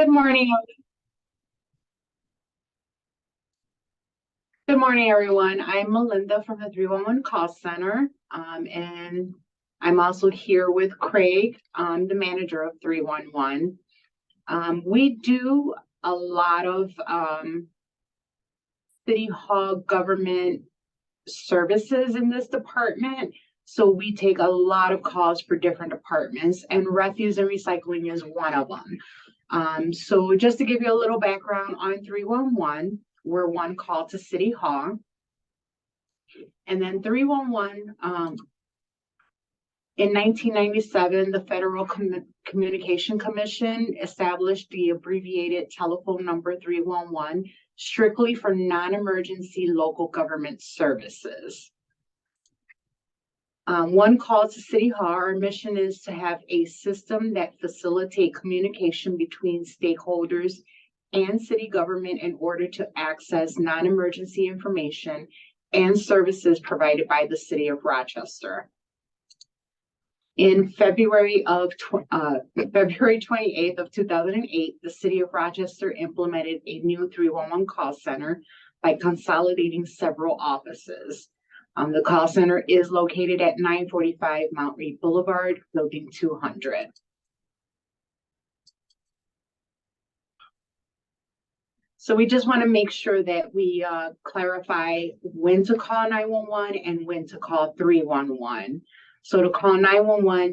Good morning. Good morning, everyone. I'm Melinda from the 311 call center. And I'm also here with Craig, the manager of 311. We do a lot of city hall government services in this department. So we take a lot of calls for different departments, and refuse and recycling is one of them. So just to give you a little background on 311, we're one call to City Hall. And then 311, in 1997, the Federal Communication Commission established the abbreviated telephone number 311 strictly for non-emergency local government services. One call to City Hall, our mission is to have a system that facilitates communication between stakeholders and city government in order to access non-emergency information and services provided by the city of Rochester. In February 28th of 2008, the city of Rochester implemented a new 311 call center by consolidating several offices. The call center is located at 945 Mount Read Boulevard, Building 200. So we just want to make sure that we clarify when to call 911 and when to call 311. So to call 911,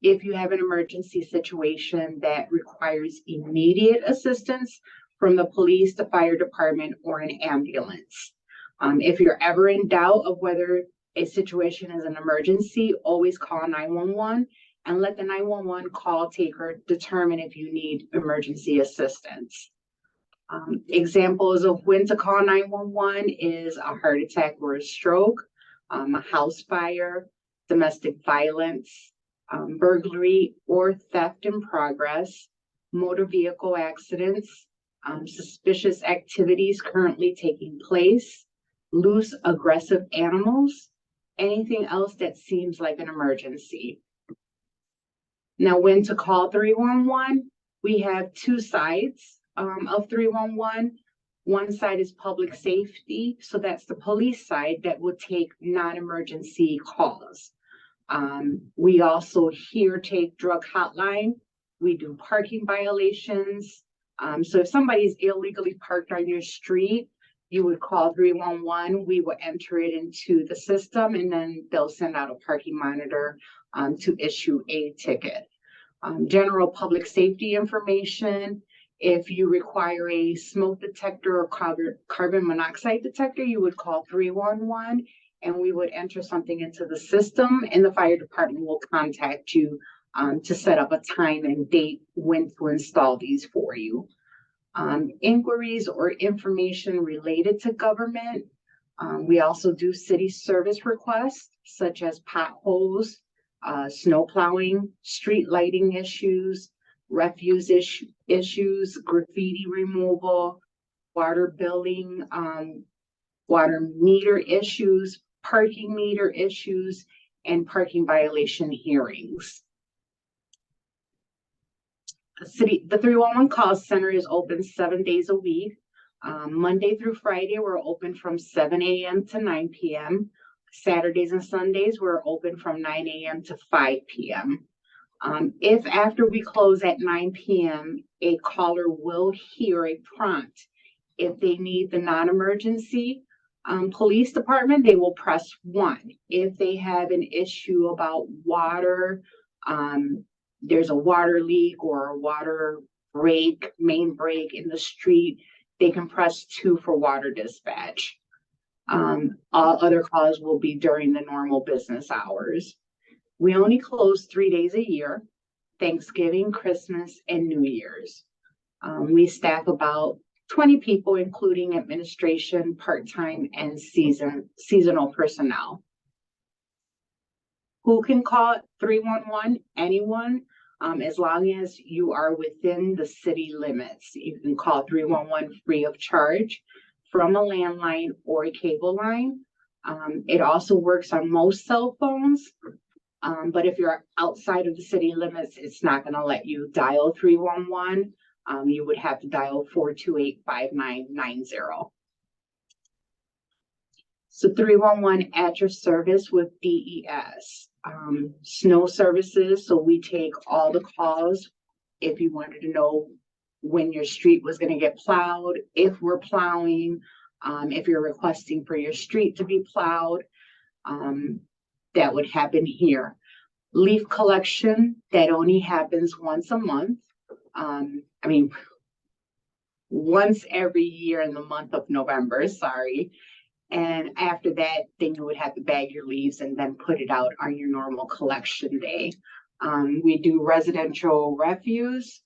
if you have an emergency situation that requires immediate assistance from the police, the fire department, or an ambulance. If you're ever in doubt of whether a situation is an emergency, always call 911 and let the 911 call taker determine if you need emergency assistance. Examples of when to call 911 is a heart attack or a stroke, a house fire, domestic violence, burglary or theft in progress, motor vehicle accidents, suspicious activities currently taking place, loose aggressive animals, anything else that seems like an emergency. Now, when to call 311, we have two sides of 311. One side is public safety, so that's the police side that will take non-emergency calls. We also here take drug hotline. We do parking violations. So if somebody's illegally parked on your street, you would call 311. We will enter it into the system, and then they'll send out a parking monitor to issue a ticket. General public safety information. If you require a smoke detector or carbon monoxide detector, you would call 311 and we would enter something into the system, and the fire department will contact you to set up a time and date when to install these for you. Inquiries or information related to government. We also do city service requests such as potholes, snow plowing, street lighting issues, refuse issues, graffiti removal, water billing, water meter issues, parking meter issues, and parking violation hearings. The 311 call center is open 7 days a week. Monday through Friday, we're open from 7 a.m. to 9 p.m. Saturdays and Sundays, we're open from 9 a.m. to 5 p.m. If after we close at 9 p.m., a caller will hear a prompt. If they need the non-emergency police department, they will press 1. If they have an issue about water, there's a water leak or a water break, main break in the street, they can press 2 for water dispatch. All other calls will be during the normal business hours. We only close 3 days a year: Thanksgiving, Christmas, and New Year's. We staff about 20 people, including administration, part-time, and seasonal personnel. Who can call 311? Anyone, as long as you are within the city limits. You can call 311 free of charge from a landline or a cable line. It also works on most cell phones. But if you're outside of the city limits, it's not going to let you dial 311. you would have to dial 428-5990. So 311 at your service with DES. Snow services, so we take all the calls if you wanted to know when your street was going to get plowed, if we're plowing, if you're requesting for your street to be plowed, that would happen here. Leaf collection, that only happens once a month. Once every year in the month of November, sorry. And after that, then you would have to bag your leaves and then put it out on your normal collection day. We do residential refuse.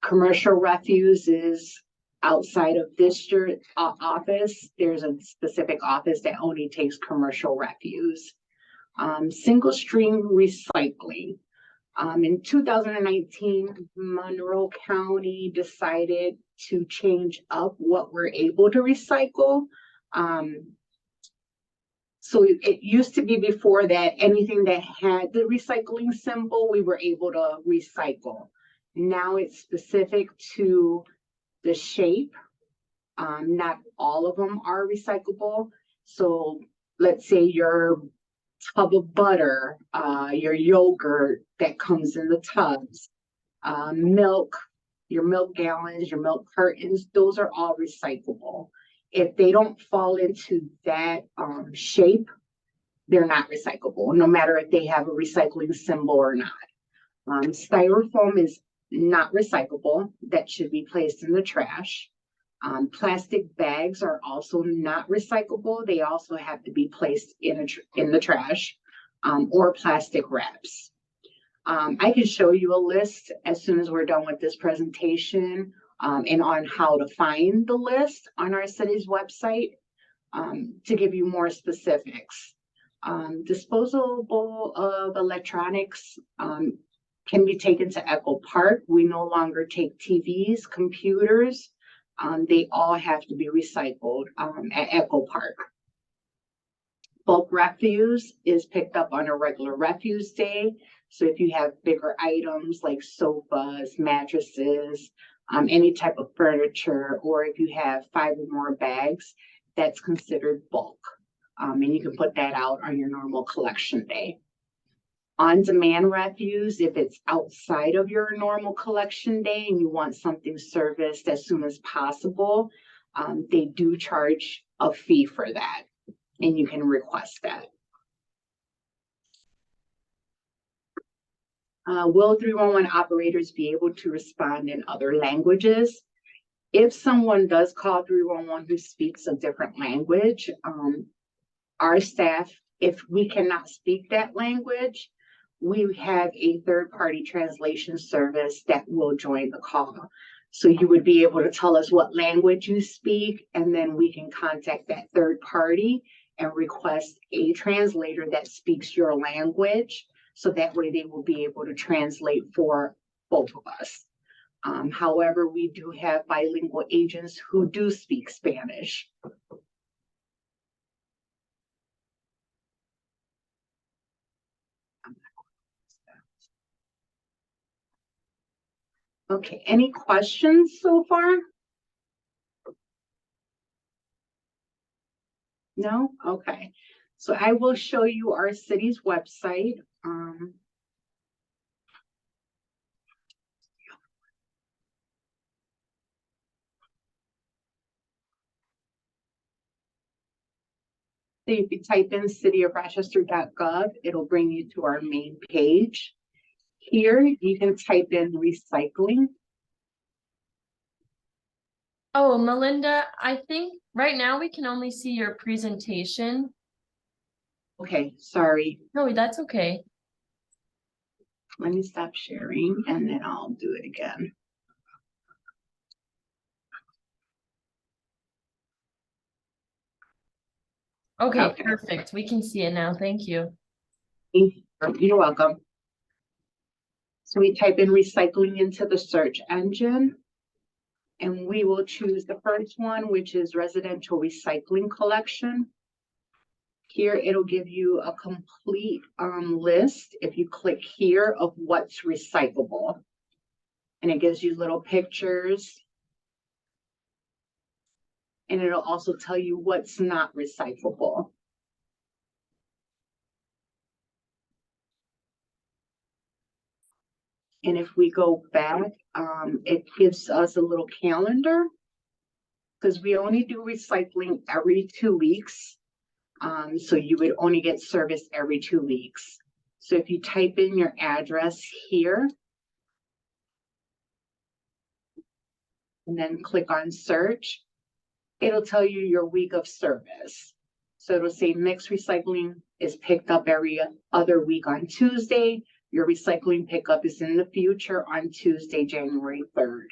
Commercial refuse is outside of this office. There's a specific office that only takes commercial refuse. Single stream recycling. In 2019, Monroe County decided to change up what we're able to recycle. So it used to be before that anything that had the recycling symbol, we were able to recycle. Now it's specific to the shape. Not all of them are recyclable. So let's say your tub of butter, your yogurt that comes in the tubs, milk, your milk gallons, your milk cartons, those are all recyclable. If they don't fall into that shape, they're not recyclable, no matter if they have a recycling symbol or not. Styrofoam is not recyclable. That should be placed in the trash. Plastic bags are also not recyclable. They also have to be placed in the trash, or plastic wraps. I can show you a list as soon as we're done with this presentation, and on how to find the list on our city's website, to give you more specifics. Disposable of electronics can be taken to Echo Park. We no longer take TVs, computers. They all have to be recycled at Echo Park. Bulk refuse is picked up on a regular refuse day. So if you have bigger items like sofas, mattresses, any type of furniture, or if you have 5 or more bags, that's considered bulk. And you can put that out on your normal collection day. On-demand refuse, if it's outside of your normal collection day and you want something serviced as soon as possible, they do charge a fee for that, and you can request that. Will 311 operators be able to respond in other languages? If someone does call 311 who speaks a different language, our staff, if we cannot speak that language, we have a third-party translation service that will join the call. So you would be able to tell us what language you speak, and then we can contact that third party and request a translator that speaks your language. So that way they will be able to translate for both of us. However, we do have bilingual agents who do speak Spanish. Okay, any questions so far? No? Okay. So I will show you our city's website. So if you type in cityofrochester.gov, it'll bring you to our main page. Here, you can type in recycling. Oh, Melinda, I think right now we can only see your presentation. Okay, sorry. No, that's okay. Let me stop sharing and then I'll do it again. Okay, perfect. We can see it now. Thank you. You're welcome. So we type in recycling into the search engine, and we will choose the first one, which is residential recycling collection. Here, it'll give you a complete list, if you click here, of what's recyclable. and it gives you little pictures. And it'll also tell you what's not recyclable. And if we go back, it gives us a little calendar because we only do recycling every 2 weeks. So you would only get service every 2 weeks. So if you type in your address here and then click on search, it'll tell you your week of service. So it'll say mixed recycling is picked up every other week on Tuesday. Your recycling pickup is in the future on Tuesday, January 3rd.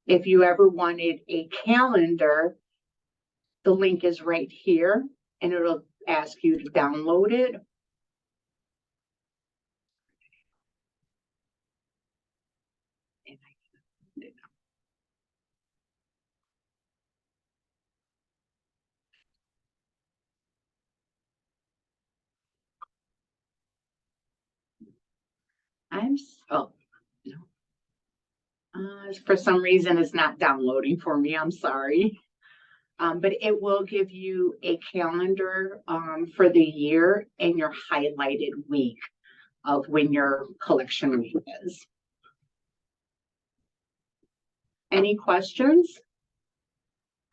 If you ever wanted a calendar, the link is right here and it'll ask you to download it. For some reason it's not downloading for me. I'm sorry. But it will give you a calendar for the year and your highlighted week of when your collection week is. Any questions?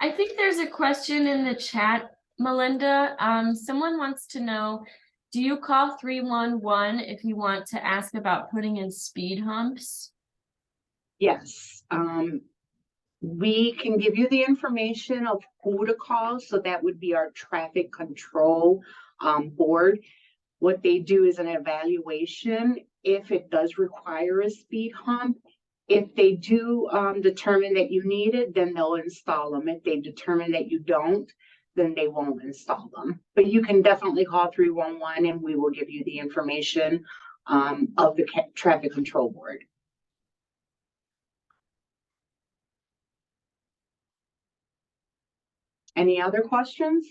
I think there's a question in the chat, Melinda. Someone wants to know, do you call 311 if you want to ask about putting in speed humps? Yes. We can give you the information of who to call. So that would be our traffic control board. What they do is an evaluation if it does require a speed hump. If they do determine that you need it, then they'll install them. If they determine that you don't, then they won't install them. But you can definitely call 311 and we will give you the information of the traffic control board. Any other questions?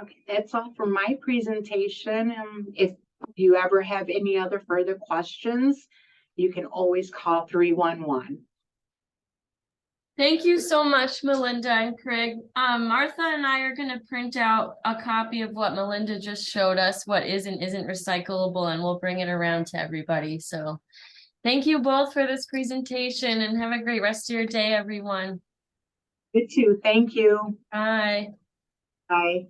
Okay, that's all for my presentation. If you ever have any other further questions, you can always call 311. Thank you so much, Melinda and Craig. Martha and I are going to print out a copy of what Melinda just showed us, what is and isn't recyclable, and we'll bring it around to everybody. So thank you both for this presentation and have a great rest of your day, everyone. You too. Thank you. Bye. Bye.